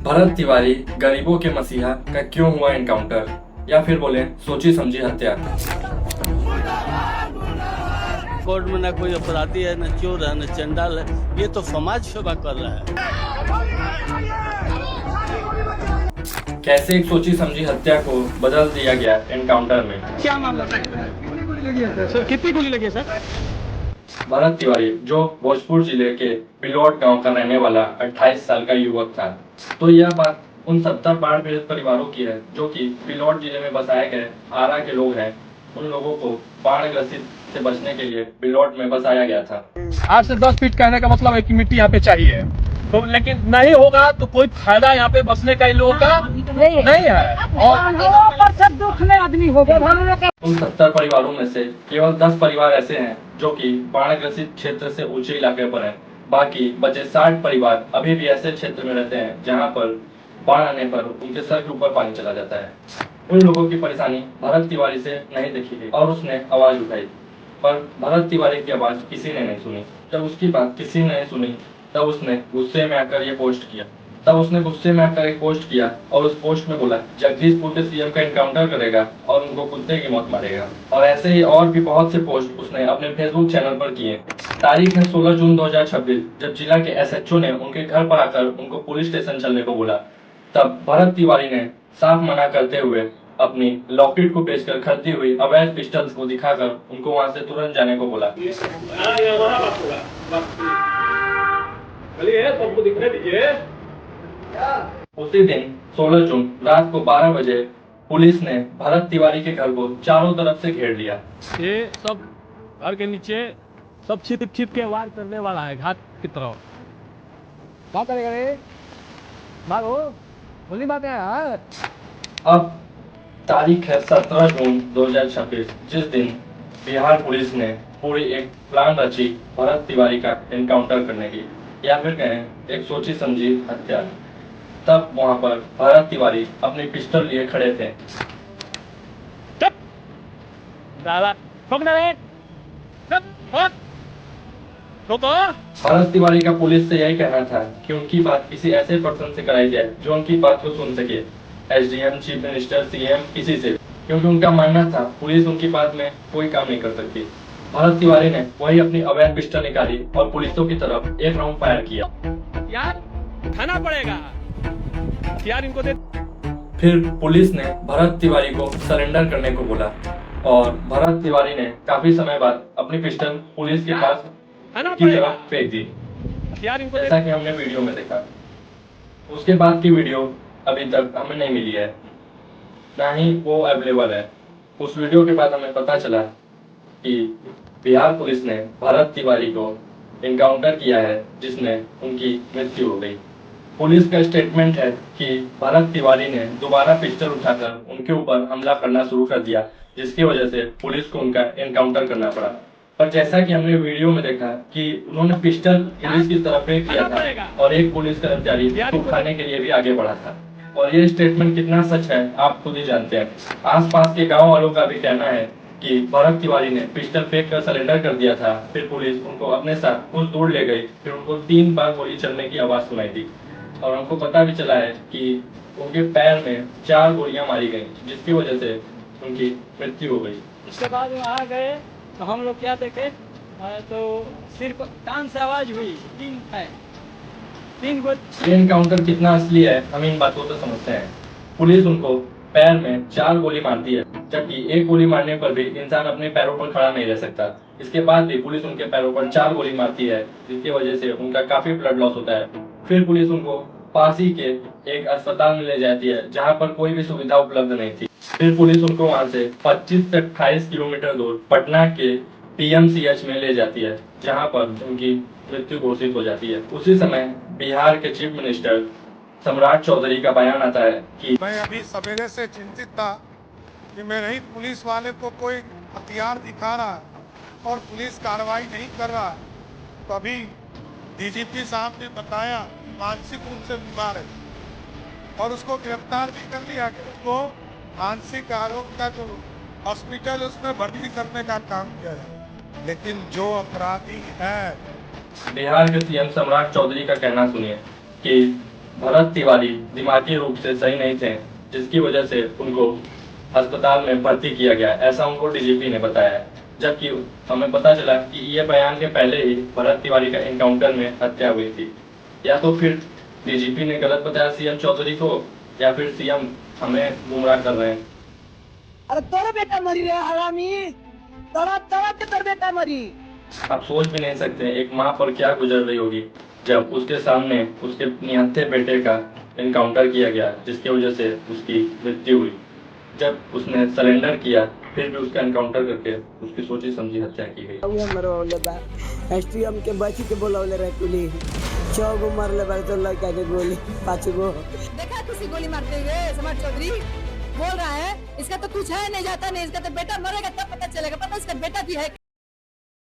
भरत तिवारी गरीबों के मसीहा का क्यों हुआ एनकाउंटर, या फिर बोले सोची समझी हत्या। कोर्ट में ना कोई अपराधी है, न चोर है, न चंडाल है। ये तो समाज सेवा कर रहा है। कैसे एक सोची समझी हत्या को बदल दिया गया एनकाउंटर में। क्या मामला सर? कितनी गोली लगी है सर? कितनी गोली लगी है सर? भरत तिवारी जो भोजपुर जिले के बिलौट गांव का रहने वाला 28 साल का युवक था। तो यह बात उन 70 बाढ़ पीड़ित परिवारों की है जो कि बिलौट जिले में बसाए गए आरा के लोग हैं। उन लोगों को बाढ़ ग्रसित से बचने के लिए बिलौट में बसाया गया था। 8 से 10 फीट कहने का मतलब है कि मिट्टी यहाँ पे चाहिए, तो लेकिन नहीं होगा तो कोई फायदा यहाँ पे बसने का इन लोगों का नहीं है। और दुख में आदमी होगा। उन 70 परिवारों में से केवल 10 परिवार ऐसे हैं जो कि बाढ़ ग्रसित क्षेत्र से ऊंचे इलाके पर हैं। बाकी बचे 60 परिवार अभी भी ऐसे क्षेत्र में रहते हैं जहां पर बाढ़ आने पर उनके सर के ऊपर पानी चला जाता है। उन लोगों की परेशानी भरत तिवारी से नहीं देखी गई और उसने आवाज उठाई, पर भरत तिवारी की आवाज किसी ने नहीं सुनी। जब उसकी बात किसी ने नहीं सुनी तब उसने गुस्से में आकर ये पोस्ट किया। एक पोस्ट किया और उस पोस्ट में बोला जगदीशपुर के सीएम का एनकाउंटर करेगा और उनको कुत्ते की मौत मारेगा। और ऐसे ही और भी बहुत से पोस्ट उसने अपने फेसबुक चैनल पर किए। तारीख है 16 जून 2026, जब जिला के एसएचओ ने उनके घर पर आकर उनको पुलिस स्टेशन चलने को बोला, तब भरत तिवारी ने साफ मना करते हुए अपनी लॉकेट को बेचकर खरीदी हुई अवैध पिस्टल्स को दिखाकर उनको वहां से तुरंत जाने को बोला। सबको दिखने दीजिए। उसी दिन 16 जून रात को 12 बजे पुलिस ने भरत तिवारी के घर को चारों तरफ से घेर लिया। ये सब घर के नीचे सब छिप छिप के वार करने वाला है घाट की तरफ। क्या करेगा रे? भागो, बोली बात है यार। अब तारीख है 17 जून 2026, जिस दिन बिहार पुलिस ने पूरी एक प्लान रची भरत तिवारी का एनकाउंटर करने की, या फिर कहें एक सोची समझी हत्या। तब वहां पर भरत तिवारी अपनी पिस्टल लिए खड़े थे। भरत तिवारी का पुलिस से यही कहना था कि उनकी बात किसी ऐसे पर्सन से कराई जाए जो उनकी बात को सुन सके, एसडीएम, चीफ मिनिस्टर, सीएम, किसी से, क्योंकि उनका मानना था पुलिस उनकी बात में कोई काम नहीं कर सकती। भरत तिवारी ने वही अपनी अवैध पिस्टल निकाली और पुलिसों की तरफ एक राउंड फायर किया। यार खाना पड़ेगा यार इनको दे। फिर पुलिस ने भरत तिवारी को सरेंडर करने को बोला और भरत तिवारी ने काफी समय बाद अपनी पिस्टल पुलिस के पास की तरफ फेंक दी, जैसा कि हमने वीडियो में देखा। उसके बाद की वीडियो अभी तक हमें नहीं मिली है, ना ही वो अवेलेबल है। उस वीडियो के बाद हमें पता चला कि बिहार पुलिस ने भरत तिवारी को एनकाउंटर किया है, जिसमें उनकी मृत्यु हो गई। पुलिस का स्टेटमेंट है कि भरत तिवारी ने दोबारा पिस्टल उठाकर उनके ऊपर हमला करना शुरू कर दिया, जिसकी वजह से पुलिस को उनका एनकाउंटर करना पड़ा। पर जैसा कि हमने वीडियो में देखा कि उन्होंने पिस्टल पुलिस की तरफ फेंक दिया था और एक पुलिस कर्मचारी उसको उठाने के लिए भी आगे बढ़ा था। और ये स्टेटमेंट कितना सच है आप खुद ही जानते हैं। आसपास के गांव वालों का भी कहना है कि भरत तिवारी ने पिस्टल फेंक कर सरेंडर कर दिया था। फिर पुलिस उनको अपने साथ कुछ दूर ले गई, फिर उनको 3 बार गोली चलने की आवाज सुनाई दी और हमको पता भी चला है कि उनके पैर में 4 गोलियां मारी गई, जिसकी वजह से उनकी मृत्यु हो गई। उसके बाद वहाँ गए तो हम लोग क्या देखे, तो सिर्फ कान से आवाज हुई, 3 गोली। एनकाउंटर कितना असली है हम इन बातों से समझते हैं। पुलिस उनको पैर में 4 गोली मारती है, जबकि एक गोली मारने पर भी इंसान अपने पैरों पर खड़ा नहीं रह सकता। इसके बाद भी पुलिस उनके पैरों पर 4 गोली मारती है, जिसकी वजह से उनका काफी ब्लड लॉस होता है। फिर पुलिस उनको पास ही के एक अस्पताल में ले जाती है, जहाँ पर कोई भी सुविधा उपलब्ध नहीं थी। फिर पुलिस उनको वहां से 25 से 28 किलोमीटर दूर पटना के पीएमसीएच में ले जाती है, जहां पर उनकी मृत्यु घोषित हो जाती है। उसी समय बिहार के चीफ मिनिस्टर सम्राट चौधरी का बयान आता है कि मैं अभी सवेरे से चिंतित था कि मेरे ही पुलिस वाले को कोई हथियार दिखा रहा है और पुलिस कार्रवाई नहीं कर रहा है। तो अभी डीजीपी साहब ने बताया मानसिक रूप से बीमार है और उसको गिरफ्तार भी कर लिया गया। उसको मानसिक आरोप का जो हॉस्पिटल उसमें भर्ती करने का काम किया है, लेकिन जो अपराधी है। बिहार के सीएम सम्राट चौधरी का कहना सुनिए कि भरत तिवारी दिमागी रूप से सही नहीं थे, जिसकी वजह से उनको अस्पताल में भर्ती किया गया, ऐसा उनको डीजीपी ने बताया। जबकि हमें पता चला कि ये बयान के पहले ही भरत तिवारी का एनकाउंटर में हत्या हुई थी। या तो फिर डीजीपी ने गलत बताया सीएम चौधरी को, या फिर सीएम हमें गुमराह कर रहे हैं। अरे तोरा बेटा मरी रे हरामी, तोरा के तोर बेटा मरी। आप सोच भी नहीं सकते एक माँ पर क्या गुजर रही होगी जब उसके सामने उसके निहत्थे बेटे का एनकाउंटर किया गया, जिसकी वजह से उसकी मृत्यु हुई। जब उसने सरेंडर किया, फिर भी उसका एनकाउंटर करके उसकी सोची समझी हत्या की गई। मरवले बा एसटीएम के बची के बोलवले रहे पुलिस, 6 गो मरले बा तो लड़का के गोली 5 गो। देखा किसी गोली मारते हुए समाज चौधरी बोल रहा है इसका तो कुछ है नहीं, जाता नहीं, इसका तो बेटा मरेगा तब पता चलेगा, पता इसका बेटा भी है।